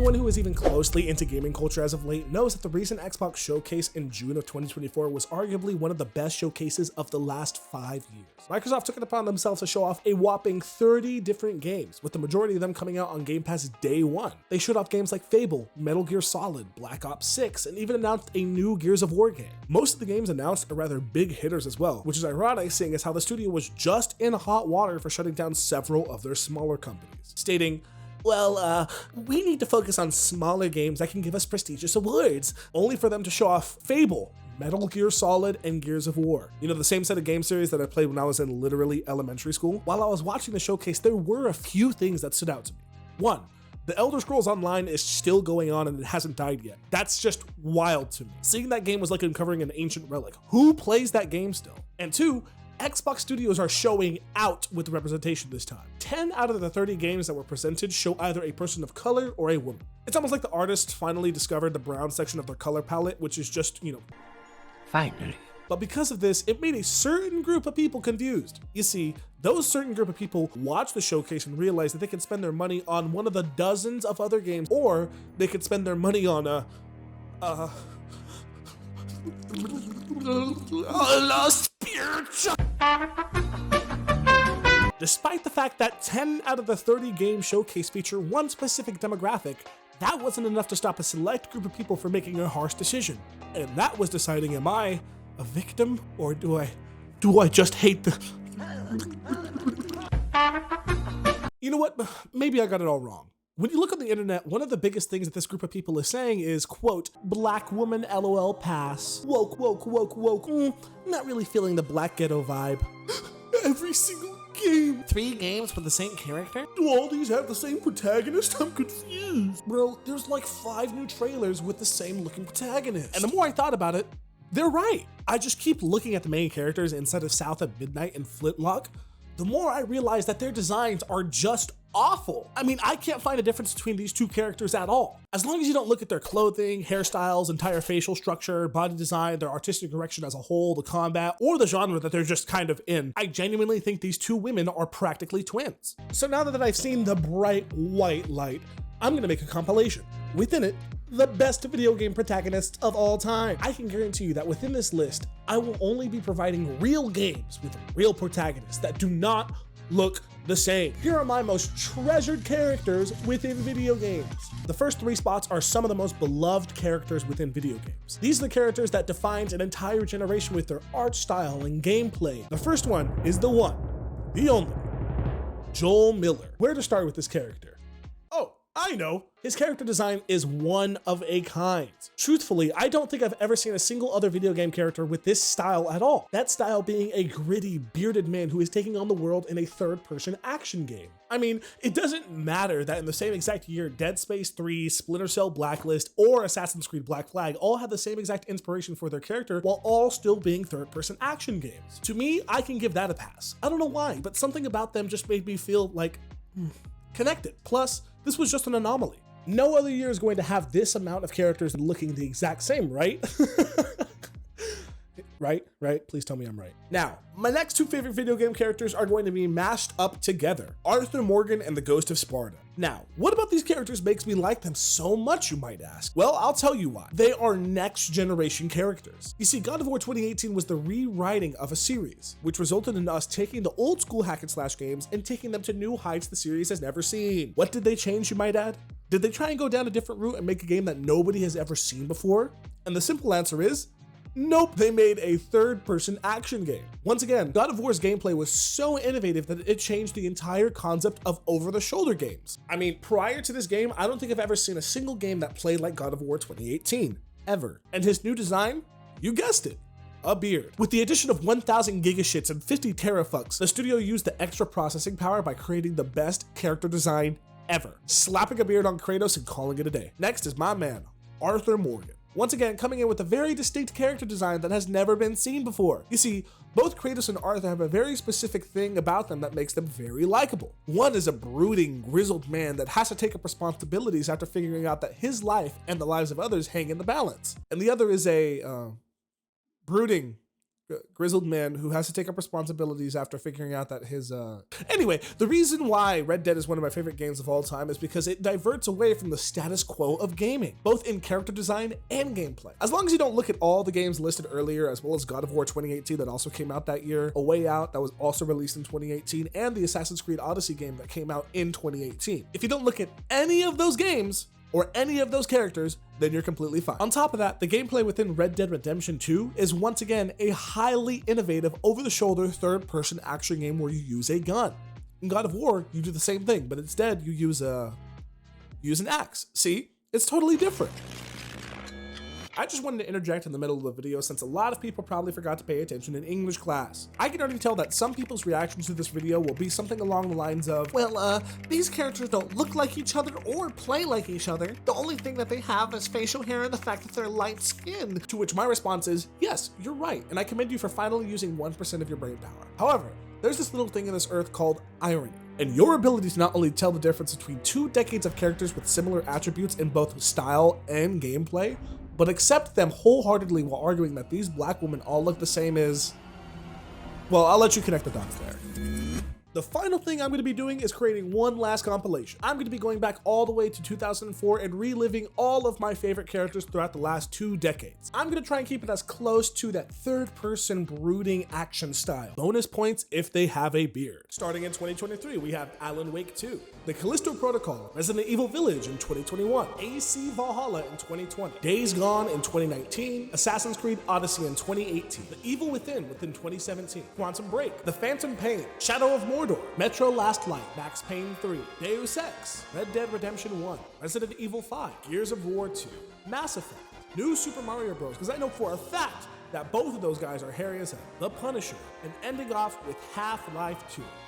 Anyone who is even closely into gaming culture as of late knows that the recent Xbox showcase in June of 2024 was arguably one of the best showcases of the last 5 years. Microsoft took it upon themselves to show off a whopping 30 different games, with the majority of them coming out on Game Pass day one. They showed off games like Fable, Metal Gear Solid, Black Ops 6, and even announced a new Gears of War game. Most of the games announced are rather big hitters as well, which is ironic seeing as how the studio was just in hot water for shutting down several of their smaller companies, stating, well, we need to focus on smaller games that can give us prestigious awards, only for them to show off Fable, Metal Gear Solid, and Gears of War. You know, the same set of game series that I played when I was in literally elementary school. While I was watching the showcase, there were a few things that stood out to me. One, the Elder Scrolls Online is still going on and it hasn't died yet. That's just wild to me. Seeing that game was like uncovering an ancient relic. Who plays that game still? And two, Xbox studios are showing out with the representation this time. 10 out of the 30 games that were presented show either a person of color or a woman. It's almost like the artists finally discovered the brown section of their color palette, which is just, Finally. But because of this, it made a certain group of people confused. You see, those certain group of people watched the showcase and realized that they could spend their money on one of the dozens of other games, or they could spend their money on Lost Spiritual. Despite the fact that 10 out of the 30 games showcase feature one specific demographic, that wasn't enough to stop a select group of people from making a harsh decision. And that was deciding, am I a victim or do I just hate the... You know what? Maybe I got it all wrong. When you look on the internet, one of the biggest things that this group of people is saying is, quote, black woman LOL pass. Woke, woke, woke, woke. Not really feeling the black ghetto vibe. Every single game. 3 games with the same character? Do all these have the same protagonist? I'm confused. Bro, there's like 5 new trailers with the same looking protagonist. And the more I thought about it, they're right. I just keep looking at the main characters inside of South at Midnight and Flintlock. The more I realize that their designs are just awful. I mean, I can't find a difference between these two characters at all. As long as you don't look at their clothing, hairstyles, entire facial structure, body design, their artistic direction as a whole, the combat, or the genre that they're just kind of in, I genuinely think these two women are practically twins. So now that I've seen the bright white light, I'm gonna make a compilation. Within it, the best video game protagonists of all time. I can guarantee you that within this list, I will only be providing real games with real protagonists that do not look the same. Here are my most treasured characters within video games. The first 3 spots are some of the most beloved characters within video games. These are the characters that defines an entire generation with their art style and gameplay. The first one is the one, the only, Joel Miller. Where to start with this character? Oh, I know. His character design is one of a kind. Truthfully, I don't think I've ever seen a single other video game character with this style at all. That style being a gritty, bearded man who is taking on the world in a third-person action game. I mean, it doesn't matter that in the same exact year, Dead Space 3, Splinter Cell Blacklist, or Assassin's Creed Black Flag all had the same exact inspiration for their character while all still being third-person action games. To me, I can give that a pass. I don't know why, but something about them just made me feel like, connected. Plus, this was just an anomaly. No other year is going to have this amount of characters looking the exact same, right? Right? Please tell me I'm right. Now, my next 2 favorite video game characters are going to be mashed up together. Arthur Morgan and the Ghost of Sparta. Now, what about these characters makes me like them so much, you might ask? Well, I'll tell you why. They are next generation characters. You see, God of War 2018 was the rewriting of a series, which resulted in us taking the old school hack and slash games and taking them to new heights the series has never seen. What did they change, you might add? Did they try and go down a different route and make a game that nobody has ever seen before? And the simple answer is, nope, they made a third-person action game. Once again, God of War's gameplay was so innovative that it changed the entire concept of over-the-shoulder games. I mean, prior to this game, I don't think I've ever seen a single game that played like God of War 2018, ever. And his new design? You guessed it. A beard. With the addition of 1,000 gigashits and 50 teraflops, the studio used the extra processing power by creating the best character design ever. Slapping a beard on Kratos and calling it a day. Next is my man, Arthur Morgan. Once again, coming in with a very distinct character design that has never been seen before. You see, both Kratos and Arthur have a very specific thing about them that makes them very likable. One is a brooding, grizzled man that has to take up responsibilities after figuring out that his life and the lives of others hang in the balance. And the other is a brooding, grizzled man who has to take up responsibilities after figuring out that his Anyway, the reason why Red Dead is one of my favorite games of all time is because it diverts away from the status quo of gaming, both in character design and gameplay. As long as you don't look at all the games listed earlier, as well as God of War 2018 that also came out that year, A Way Out that was also released in 2018, and the Assassin's Creed Odyssey game that came out in 2018. If you don't look at any of those games, or any of those characters, then you're completely fine. On top of that, the gameplay within Red Dead Redemption 2 is once again a highly innovative, over-the-shoulder, third-person action game where you use a gun. In God of War, you do the same thing, but instead you use an axe. See? It's totally different. I just wanted to interject in the middle of the video since a lot of people probably forgot to pay attention in English class. I can already tell that some people's reactions to this video will be something along the lines of, well, these characters don't look like each other or play like each other. The only thing that they have is facial hair and the fact that they're light skinned. To which my response is, yes, you're right, and I commend you for finally using 1% of your brain power. However, there's this little thing in this earth called irony. And your ability to not only tell the difference between 2 decades of characters with similar attributes in both style and gameplay, but accept them wholeheartedly while arguing that these black women all look the same is, well, I'll let you connect the dots there. The final thing I'm going to be doing is creating one last compilation. I'm going to be going back all the way to 2004 and reliving all of my favorite characters throughout the last 2 decades. I'm going to try and keep it as close to that third-person brooding action style. Bonus points if they have a beard. Starting in 2023, we have Alan Wake 2, The Callisto Protocol, Resident Evil Village in 2021, AC Valhalla in 2020, Days Gone in 2019, Assassin's Creed Odyssey in 2018, The Evil Within 2017, Quantum Break, The Phantom Pain, Shadow of Mordor, Metro Last Light, Max Payne 3, Deus Ex, Red Dead Redemption 1, Resident Evil 5, Gears of War 2, Mass Effect, New Super Mario Bros., because I know for a fact that both of those guys are hairy as hell, The Punisher, and ending off with Half-Life 2.